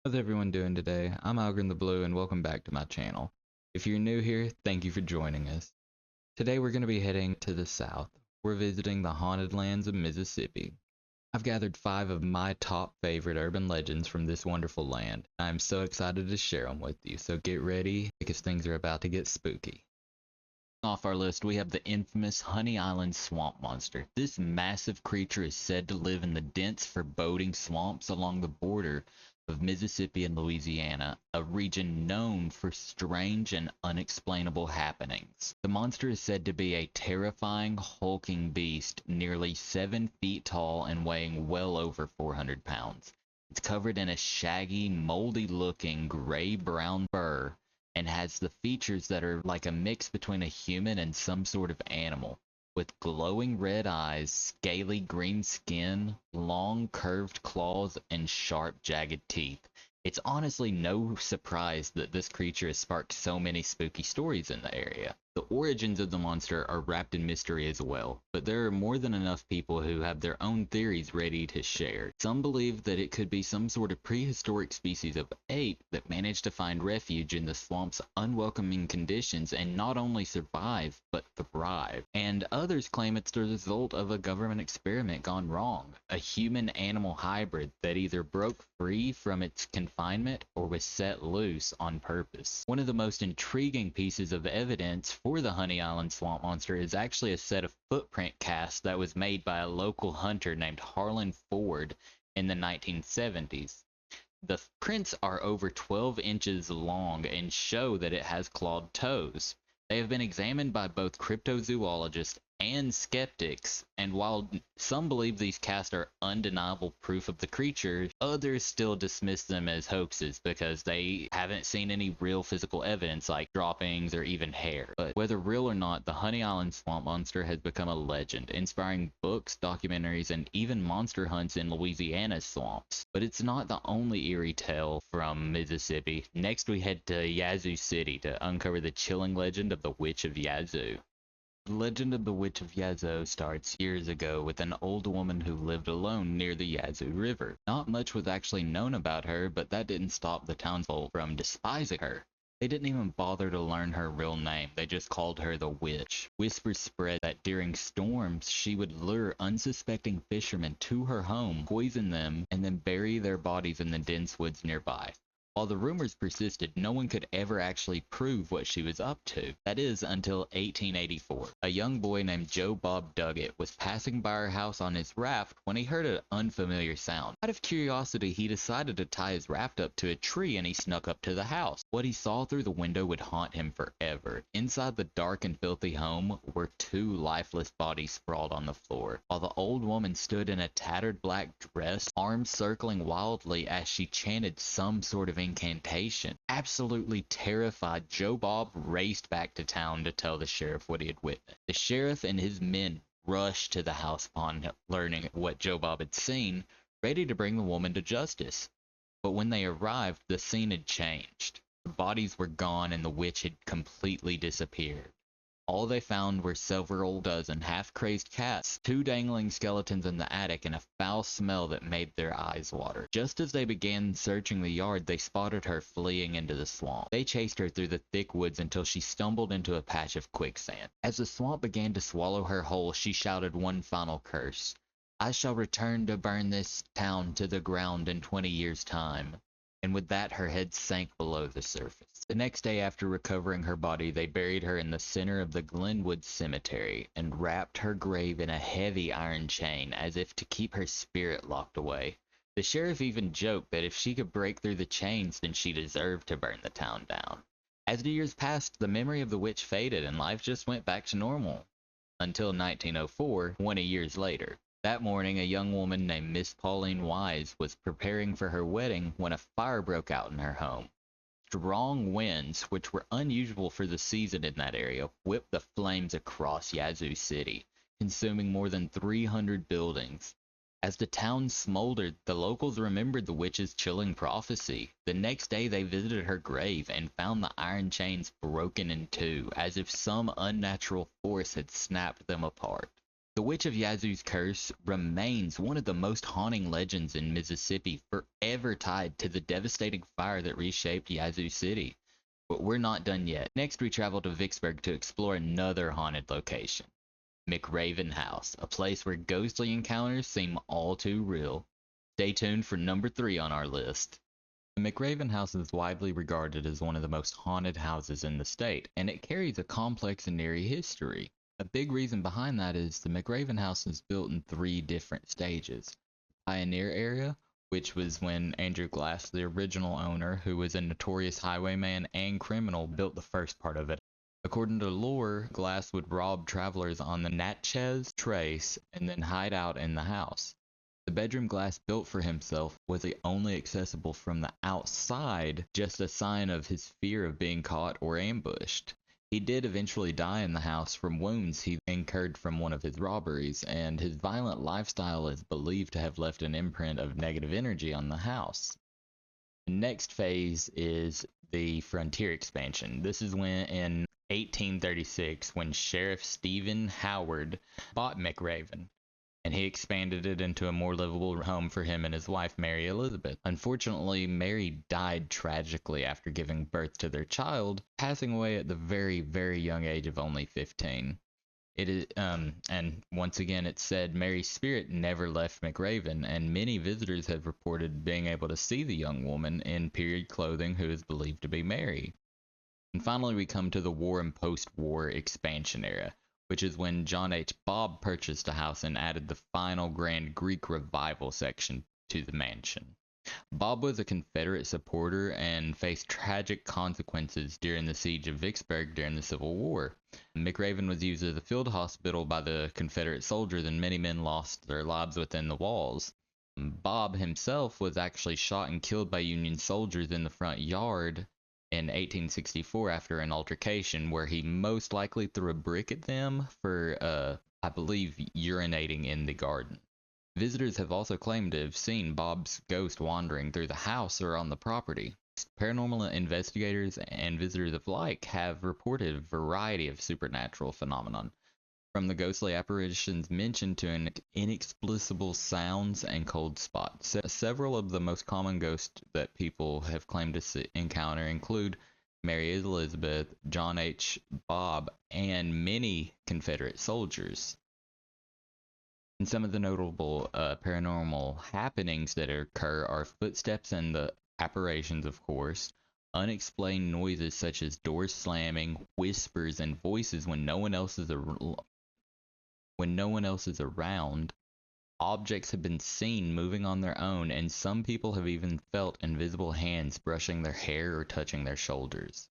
How's everyone doing today? I'm Algren the Blue and welcome back to my channel. If you're new here, thank you for joining us. Today we're going to be heading to the south. We're visiting the haunted lands of Mississippi. I've gathered 5 of my top favorite urban legends from this wonderful land. I'm so excited to share them with you, so get ready because things are about to get spooky. Off our list, we have the infamous Honey Island Swamp Monster. This massive creature is said to live in the dense, foreboding swamps along the border of Mississippi and Louisiana, a region known for strange and unexplainable happenings. The monster is said to be a terrifying, hulking beast, nearly 7 feet tall and weighing well over 400 pounds. It's covered in a shaggy, moldy-looking gray-brown fur and has the features that are like a mix between a human and some sort of animal, with glowing red eyes, scaly green skin, long curved claws, and sharp jagged teeth. It's honestly no surprise that this creature has sparked so many spooky stories in the area. The origins of the monster are wrapped in mystery as well, but there are more than enough people who have their own theories ready to share. Some believe that it could be some sort of prehistoric species of ape that managed to find refuge in the swamp's unwelcoming conditions and not only survive, but thrive. And others claim it's the result of a government experiment gone wrong, a human-animal hybrid that either broke free from its confinement or was set loose on purpose. One of the most intriguing pieces of evidence for the Honey Island Swamp Monster is actually a set of footprint casts that was made by a local hunter named Harlan Ford in the 1970s. The prints are over 12 inches long and show that it has clawed toes. They have been examined by both cryptozoologists and skeptics, and while some believe these casts are undeniable proof of the creature, others still dismiss them as hoaxes because they haven't seen any real physical evidence like droppings or even hair. But whether real or not, the Honey Island Swamp Monster has become a legend, inspiring books, documentaries, and even monster hunts in Louisiana's swamps. But it's not the only eerie tale from Mississippi. Next we head to Yazoo City to uncover the chilling legend of the Witch of Yazoo. The legend of the Witch of Yazoo starts years ago with an old woman who lived alone near the Yazoo River. Not much was actually known about her, but that didn't stop the townsfolk from despising her. They didn't even bother to learn her real name, they just called her the Witch. Whispers spread that during storms she would lure unsuspecting fishermen to her home, poison them, and then bury their bodies in the dense woods nearby. While the rumors persisted, no one could ever actually prove what she was up to. That is, until 1884. A young boy named Joe Bob Duggett was passing by her house on his raft when he heard an unfamiliar sound. Out of curiosity, he decided to tie his raft up to a tree and he snuck up to the house. What he saw through the window would haunt him forever. Inside the dark and filthy home were 2 lifeless bodies sprawled on the floor, while the old woman stood in a tattered black dress, arms circling wildly as she chanted some sort of incantation. Absolutely terrified, Joe Bob raced back to town to tell the sheriff what he had witnessed. The sheriff and his men rushed to the house upon learning what Joe Bob had seen, ready to bring the woman to justice. But when they arrived, the scene had changed. The bodies were gone and the witch had completely disappeared. All they found were several dozen half-crazed cats, 2 dangling skeletons in the attic, and a foul smell that made their eyes water. Just as they began searching the yard, they spotted her fleeing into the swamp. They chased her through the thick woods until she stumbled into a patch of quicksand. As the swamp began to swallow her whole, she shouted one final curse. "I shall return to burn this town to the ground in 20 years' time." And with that her head sank below the surface. The next day after recovering her body, they buried her in the center of the Glenwood Cemetery and wrapped her grave in a heavy iron chain as if to keep her spirit locked away. The sheriff even joked that if she could break through the chains, then she deserved to burn the town down. As the years passed, the memory of the witch faded and life just went back to normal. Until 1904, 20 years later. That morning, a young woman named Miss Pauline Wise was preparing for her wedding when a fire broke out in her home. Strong winds, which were unusual for the season in that area, whipped the flames across Yazoo City, consuming more than 300 buildings. As the town smoldered, the locals remembered the witch's chilling prophecy. The next day they visited her grave and found the iron chains broken in two, as if some unnatural force had snapped them apart. The Witch of Yazoo's Curse remains one of the most haunting legends in Mississippi, forever tied to the devastating fire that reshaped Yazoo City. But we're not done yet. Next, we travel to Vicksburg to explore another haunted location, McRaven House, a place where ghostly encounters seem all too real. Stay tuned for number 3 on our list. The McRaven House is widely regarded as one of the most haunted houses in the state, and it carries a complex and eerie history. A big reason behind that is the McRaven House is built in 3 different stages. Pioneer era, which was when Andrew Glass, the original owner, who was a notorious highwayman and criminal, built the first part of it. According to lore, Glass would rob travelers on the Natchez Trace and then hide out in the house. The bedroom Glass built for himself was only accessible from the outside, just a sign of his fear of being caught or ambushed. He did eventually die in the house from wounds he incurred from one of his robberies, and his violent lifestyle is believed to have left an imprint of negative energy on the house. The next phase is the Frontier expansion. This is when in 1836 when Sheriff Stephen Howard bought McRaven, and he expanded it into a more livable home for him and his wife, Mary Elizabeth. Unfortunately, Mary died tragically after giving birth to their child, passing away at the very, very young age of only 15. It is, and once again, it's said Mary's spirit never left McRaven, and many visitors have reported being able to see the young woman in period clothing who is believed to be Mary. And finally, we come to the war and post-war expansion era, which is when John H. Bob purchased a house and added the final Grand Greek Revival section to the mansion. Bob was a Confederate supporter and faced tragic consequences during the siege of Vicksburg during the Civil War. McRaven was used as a field hospital by the Confederate soldiers, and many men lost their lives within the walls. Bob himself was actually shot and killed by Union soldiers in the front yard in 1864 after an altercation where he most likely threw a brick at them for, I believe, urinating in the garden. Visitors have also claimed to have seen Bob's ghost wandering through the house or on the property. Paranormal investigators and visitors alike have reported a variety of supernatural phenomenon, from the ghostly apparitions mentioned to inexplicable sounds and cold spots. Several of the most common ghosts that people have claimed to encounter include Mary Elizabeth, John H. Bob, and many Confederate soldiers. And some of the notable paranormal happenings that occur are footsteps and the apparitions, of course, unexplained noises such as doors slamming, whispers, and voices when no one else is around. Objects have been seen moving on their own, and some people have even felt invisible hands brushing their hair or touching their shoulders.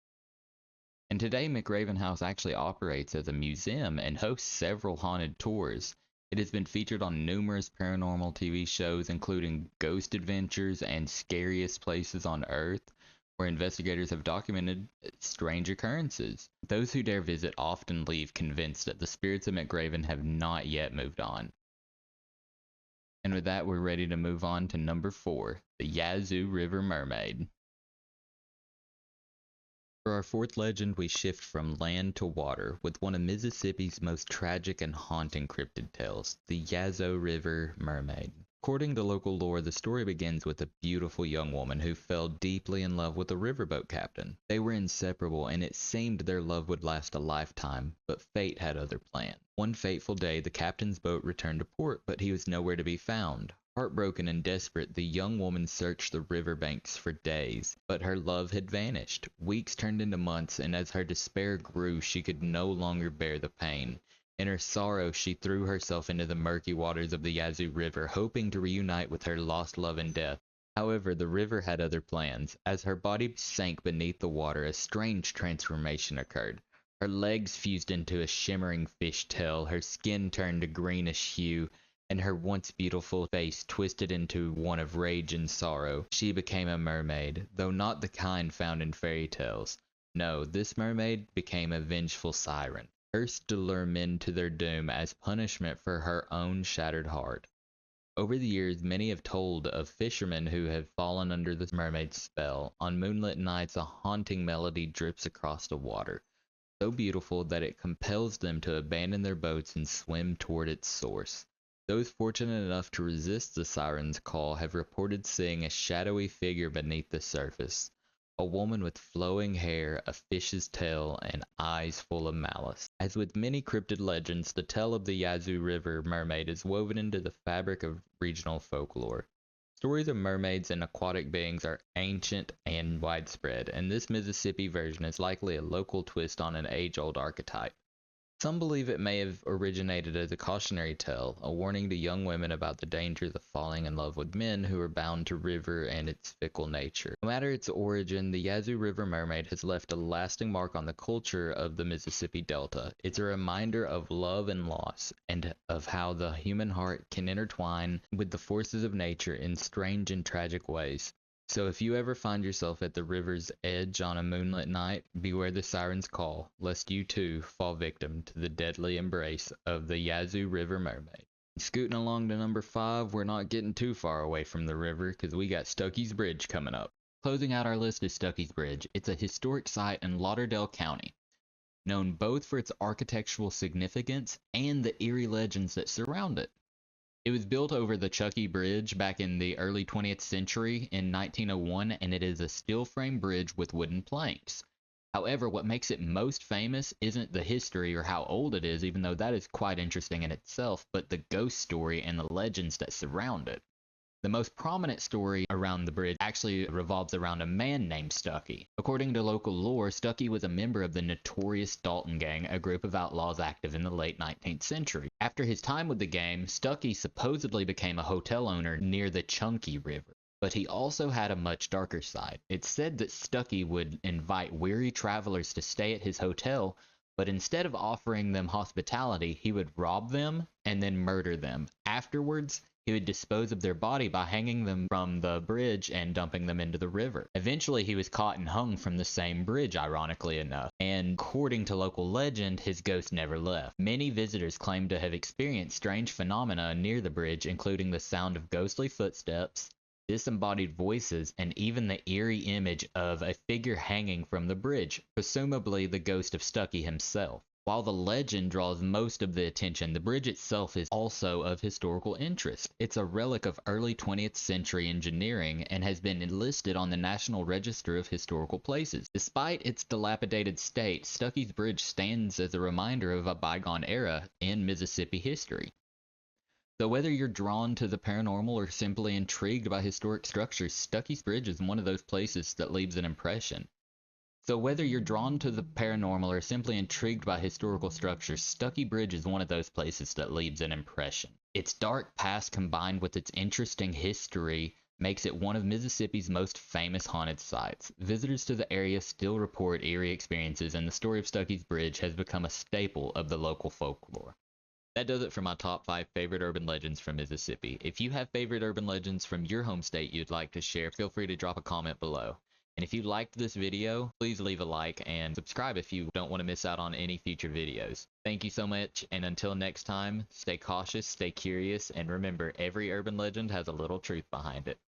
And today, McRaven House actually operates as a museum and hosts several haunted tours. It has been featured on numerous paranormal TV shows, including Ghost Adventures and Scariest Places on Earth, where investigators have documented strange occurrences. Those who dare visit often leave convinced that the spirits of McRaven have not yet moved on. And with that, we're ready to move on to number 4, the Yazoo River Mermaid. For our 4th legend, we shift from land to water with one of Mississippi's most tragic and haunting cryptid tales, the Yazoo River Mermaid. According to local lore, the story begins with a beautiful young woman who fell deeply in love with a riverboat captain. They were inseparable, and it seemed their love would last a lifetime, but fate had other plans. One fateful day, the captain's boat returned to port, but he was nowhere to be found. Heartbroken and desperate, the young woman searched the riverbanks for days, but her love had vanished. Weeks turned into months, and as her despair grew, she could no longer bear the pain. In her sorrow, she threw herself into the murky waters of the Yazoo River, hoping to reunite with her lost love in death. However, the river had other plans. As her body sank beneath the water, a strange transformation occurred. Her legs fused into a shimmering fishtail, her skin turned a greenish hue, and her once beautiful face twisted into one of rage and sorrow. She became a mermaid, though not the kind found in fairy tales. No, this mermaid became a vengeful siren, cursed to lure men to their doom as punishment for her own shattered heart. Over the years, many have told of fishermen who have fallen under this mermaid's spell. On moonlit nights, a haunting melody drips across the water. so beautiful that it compels them to abandon their boats and swim toward its source. Those fortunate enough to resist the siren's call have reported seeing a shadowy figure beneath the surface, a woman with flowing hair, a fish's tail, and eyes full of malice. As with many cryptid legends, the tale of the Yazoo River mermaid is woven into the fabric of regional folklore. Stories of mermaids and aquatic beings are ancient and widespread, and this Mississippi version is likely a local twist on an age-old archetype. Some believe it may have originated as a cautionary tale, a warning to young women about the dangers of falling in love with men who are bound to river and its fickle nature. No matter its origin, the Yazoo River mermaid has left a lasting mark on the culture of the Mississippi Delta. It's a reminder of love and loss, and of how the human heart can intertwine with the forces of nature in strange and tragic ways. So if you ever find yourself at the river's edge on a moonlit night, beware the siren's call, lest you too fall victim to the deadly embrace of the Yazoo River mermaid. Scooting along to number 5, we're not getting too far away from the river because we got Stuckey's Bridge coming up. Closing out our list is Stuckey's Bridge. It's a historic site in Lauderdale County, known both for its architectural significance and the eerie legends that surround it. It was built over the Chuckey Bridge back in the early 20th century in 1901, and it is a steel frame bridge with wooden planks. However, what makes it most famous isn't the history or how old it is, even though that is quite interesting in itself, but the ghost story and the legends that surround it. The most prominent story around the bridge actually revolves around a man named Stuckey. According to local lore, Stuckey was a member of the notorious Dalton Gang, a group of outlaws active in the late 19th century. After his time with the gang, Stuckey supposedly became a hotel owner near the Chunky River. But he also had a much darker side. It's said that Stuckey would invite weary travelers to stay at his hotel, but instead of offering them hospitality, he would rob them and then murder them. Afterwards, he would dispose of their body by hanging them from the bridge and dumping them into the river. Eventually, he was caught and hung from the same bridge, ironically enough. And according to local legend, his ghost never left. Many visitors claim to have experienced strange phenomena near the bridge, including the sound of ghostly footsteps, disembodied voices, and even the eerie image of a figure hanging from the bridge, presumably the ghost of Stuckey himself. While the legend draws most of the attention, the bridge itself is also of historical interest. It's a relic of early 20th century engineering and has been listed on the National Register of Historical Places. Despite its dilapidated state, Stuckey's Bridge stands as a reminder of a bygone era in Mississippi history. So whether you're drawn to the paranormal or simply intrigued by historic structures, Stuckey's Bridge is one of those places that leaves an impression. So whether you're drawn to the paranormal or simply intrigued by historical structures, Stuckey Bridge is one of those places that leaves an impression. Its dark past combined with its interesting history makes it one of Mississippi's most famous haunted sites. Visitors to the area still report eerie experiences, and the story of Stuckey's Bridge has become a staple of the local folklore. That does it for my top 5 favorite urban legends from Mississippi. If you have favorite urban legends from your home state you'd like to share, feel free to drop a comment below. And if you liked this video, please leave a like and subscribe if you don't want to miss out on any future videos. Thank you so much, and until next time, stay cautious, stay curious, and remember, every urban legend has a little truth behind it.